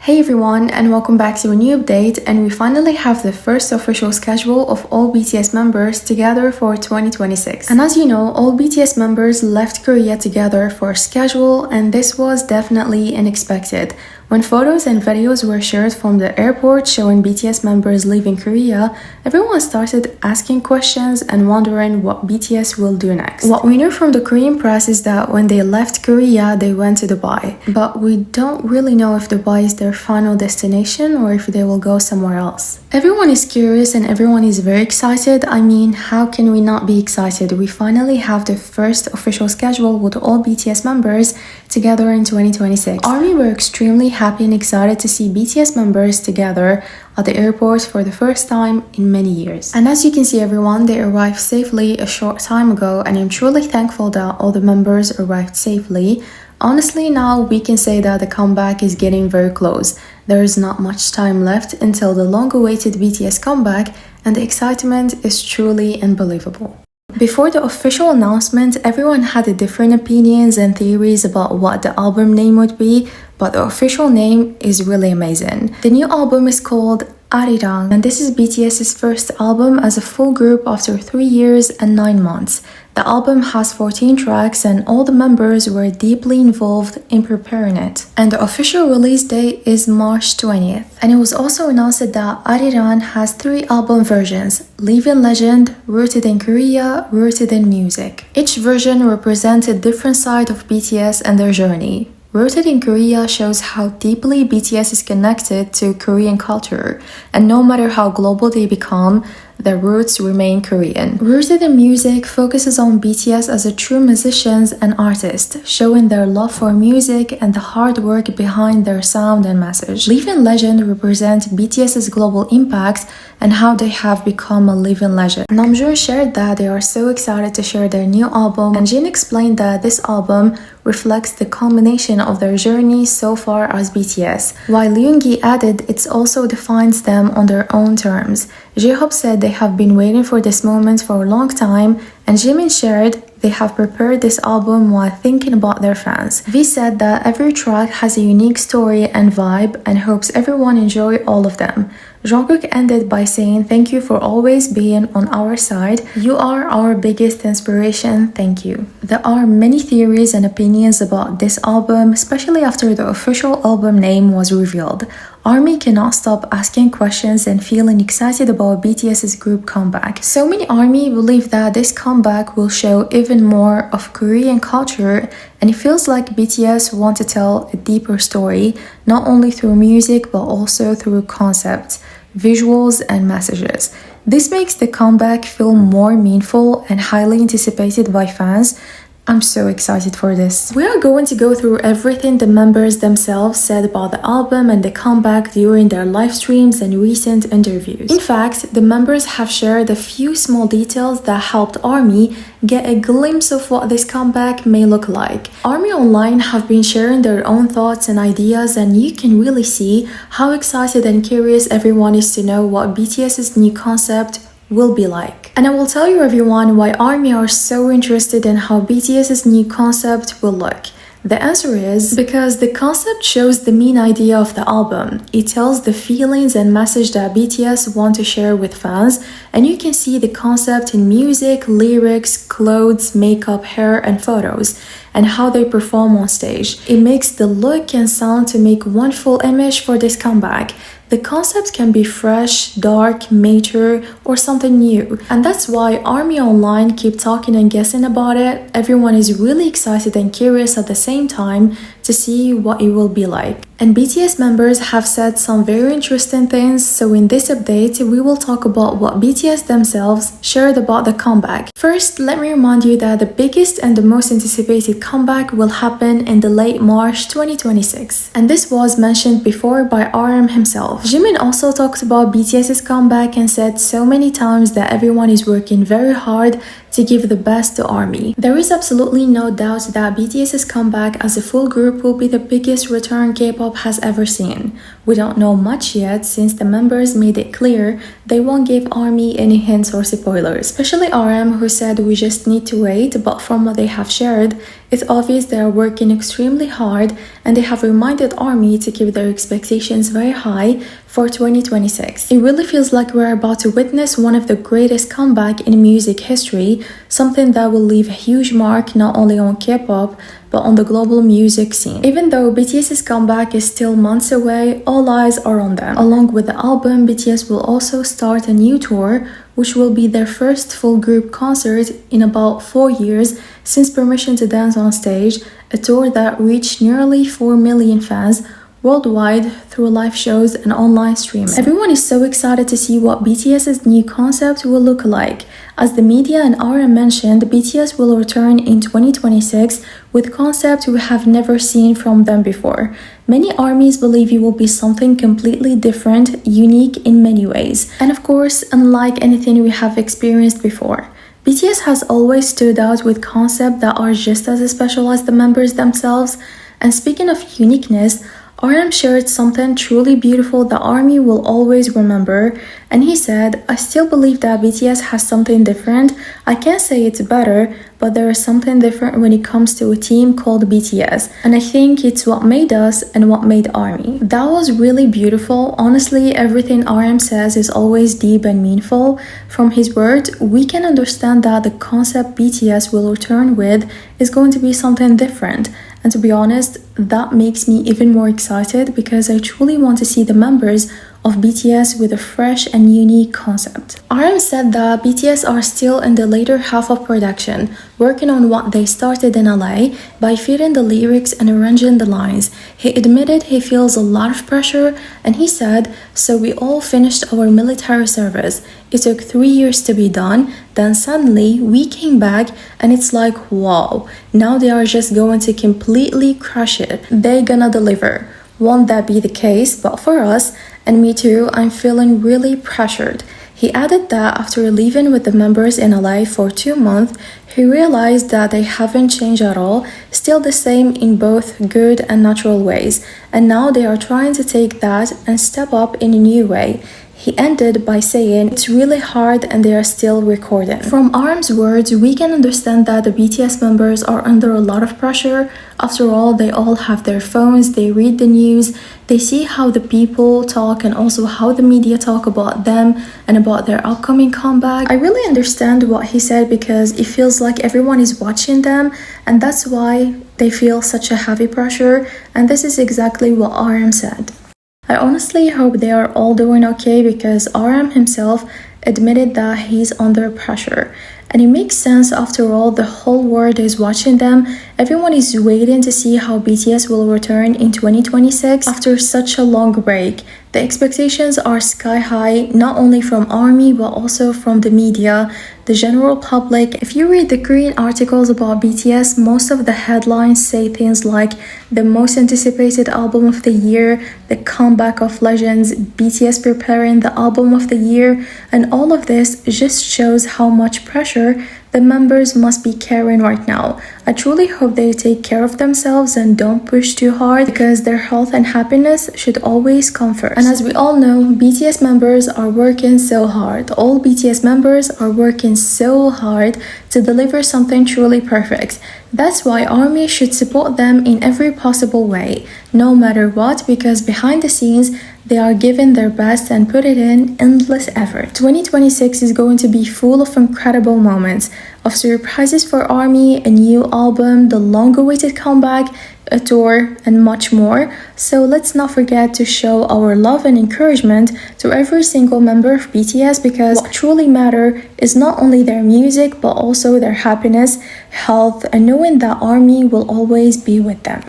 Hey everyone, and welcome back to a new update, and we finally have the first official schedule of all BTS members together for 2026. And as you know, all BTS members left Korea together for a schedule, and this was definitely unexpected. When photos and videos were shared from the airport showing BTS members leaving Korea, everyone started asking questions and wondering what BTS will do next. What we know from the Korean press is that when they left Korea, they went to Dubai. But we don't really know if Dubai is their final destination or if they will go somewhere else. Everyone is curious and everyone is very excited. I mean, how can we not be excited? We finally have the first official schedule with all BTS members together in 2026. ARMY were extremely happy and excited to see BTS members together at the airport for the first time in many years. And as you can see everyone, they arrived safely a short time ago, and I'm truly thankful that all the members arrived safely. Honestly, now we can say that the comeback is getting very close. There is not much time left until the long-awaited BTS comeback, and the excitement is truly unbelievable. Before the official announcement, everyone had different opinions and theories about what the album name would be, but the official name is really amazing. The new album is called Aridang, and this is BTS's first album as a full group after 3 years and 9 months. The album has 14 tracks and all the members were deeply involved in preparing it. And the official release date is March 20th. And it was also announced that Arirang has 3 album versions: Living Legend, Rooted in Korea, Rooted in Music. Each version represents a different side of BTS and their journey. Rooted in Korea shows how deeply BTS is connected to Korean culture, and no matter how global they become, their roots remain Korean. Rooted in Music focuses on BTS as a true musicians and artists, showing their love for music and the hard work behind their sound and message. Living Legend represents BTS's global impact and how they have become a living legend. Namjoon shared that they are so excited to share their new album, and Jin explained that this album reflects the culmination of their journey so far as BTS, while Yoongi added it also defines them on their own terms. J-Hope said they have been waiting for this moment for a long time, and JIMIN shared they have prepared this album while thinking about their fans. V said that every track has a unique story and vibe and hopes everyone enjoy all of them. JUNGKOOK ended by saying, "Thank you for always being on our side. You are our biggest inspiration. Thank you." There are many theories and opinions about this album, especially after the official album name was revealed. ARMY cannot stop asking questions and feeling excited about BTS's group comeback. So many ARMY believe that this comeback will show even more of Korean culture, and it feels like BTS want to tell a deeper story, not only through music but also through concepts, visuals, and messages. This makes the comeback feel more meaningful and highly anticipated by fans. I'm so excited for this. We are going to go through everything the members themselves said about the album and the comeback during their live streams and recent interviews. In fact, the members have shared a few small details that helped ARMY get a glimpse of what this comeback may look like. ARMY Online have been sharing their own thoughts and ideas, and you can really see how excited and curious everyone is to know what BTS's new concept will be like. And I will tell you everyone why ARMY are so interested in how BTS's new concept will look. The answer is because the concept shows the main idea of the album. It tells the feelings and message that BTS want to share with fans, and you can see the concept in music, lyrics, clothes, makeup, hair, and photos, and how they perform on stage. It makes the look and sound to make one full image for this comeback. The concept can be fresh, dark, mature, or something new. And that's why ARMY Online keep talking and guessing about it. Everyone is really excited and curious at the same time to see what it will be like. And BTS members have said some very interesting things, so in this update, we will talk about what BTS themselves shared about the comeback. First, let me remind you that the biggest and the most anticipated comeback will happen in the late March 2026. And this was mentioned before by RM himself. JIMIN also talked about BTS's comeback and said so many times that everyone is working very hard to give the best to ARMY. There is absolutely no doubt that BTS's comeback as a full group will be the biggest return K-pop has ever seen. We don't know much yet since the members made it clear they won't give ARMY any hints or spoilers, especially RM, who said we just need to wait, but from what they have shared, It's obvious they are working extremely hard and they have reminded ARMY to keep their expectations very high for 2026. It really feels like we're about to witness one of the greatest comeback in music history, something that will leave a huge mark not only on K-pop but on the global music scene. Even though BTS's comeback is still months away, all eyes are on them. Along with the album, BTS will also start a new tour, which will be their first full group concert in about 4 years since Permission to Dance on Stage, a tour that reached nearly 4 million fans worldwide through live shows and online streaming. Everyone is so excited to see what BTS's new concept will look like. As the media and RM mentioned, BTS will return in 2026 with concepts we have never seen from them before. Many ARMYs believe it will be something completely different, unique in many ways, and of course, unlike anything we have experienced before. BTS has always stood out with concepts that are just as special as the members themselves, and speaking of uniqueness, RM shared something truly beautiful that ARMY will always remember, and he said, "I still believe that BTS has something different. I can't say it's better, but there is something different when it comes to a team called BTS, and I think it's what made us and what made ARMY." That was really beautiful. Honestly, everything RM says is always deep and meaningful. From his words, we can understand that the concept BTS will return with is going to be something different. And to be honest, that makes me even more excited because I truly want to see the members of BTS with a fresh and unique concept. RM said that BTS are still in the later half of production, working on what they started in LA by feeding the lyrics and arranging the lines. He admitted he feels a lot of pressure, and he said, "So we all finished our military service. It took 3 years to be done, then suddenly we came back and it's like, wow, now they are just going to completely crush it. They're gonna deliver." Won't that be the case? But for us, and me too, I'm feeling really pressured. He added that after leaving with the members in LA for 2 months, he realized that they haven't changed at all, still the same in both good and natural ways, and now they are trying to take that and step up in a new way. He ended by saying, "It's really hard and they are still recording." From RM's words, we can understand that the BTS members are under a lot of pressure. After all, they all have their phones, they read the news, they see how the people talk and also how the media talk about them and about their upcoming comeback. I really understand what he said because it feels like everyone is watching them, and that's why they feel such a heavy pressure, and this is exactly what RM said. I honestly hope they are all doing okay because RM himself admitted that he's under pressure. And it makes sense, after all, the whole world is watching them. Everyone is waiting to see how BTS will return in 2026 after such a long break. The expectations are sky high, not only from ARMY but also from the media, the general public. If you read the Korean articles about BTS, most of the headlines say things like the most anticipated album of the year, the comeback of legends, BTS preparing the album of the year, and all of this just shows how much pressure the members must be carrying right now. I truly hope they take care of themselves and don't push too hard because their health and happiness should always come first. And as we all know, BTS members are working so hard. All BTS members are working so hard to deliver something truly perfect. That's why ARMY should support them in every possible way, no matter what, because behind the scenes, they are giving their best and put it in endless effort. 2026 is going to be full of incredible moments, of surprises for ARMY, a new album, the long-awaited comeback, a tour, and much more. So let's not forget to show our love and encouragement to every single member of BTS, because what truly matters is not only their music but also their happiness, health, and knowing that ARMY will always be with them.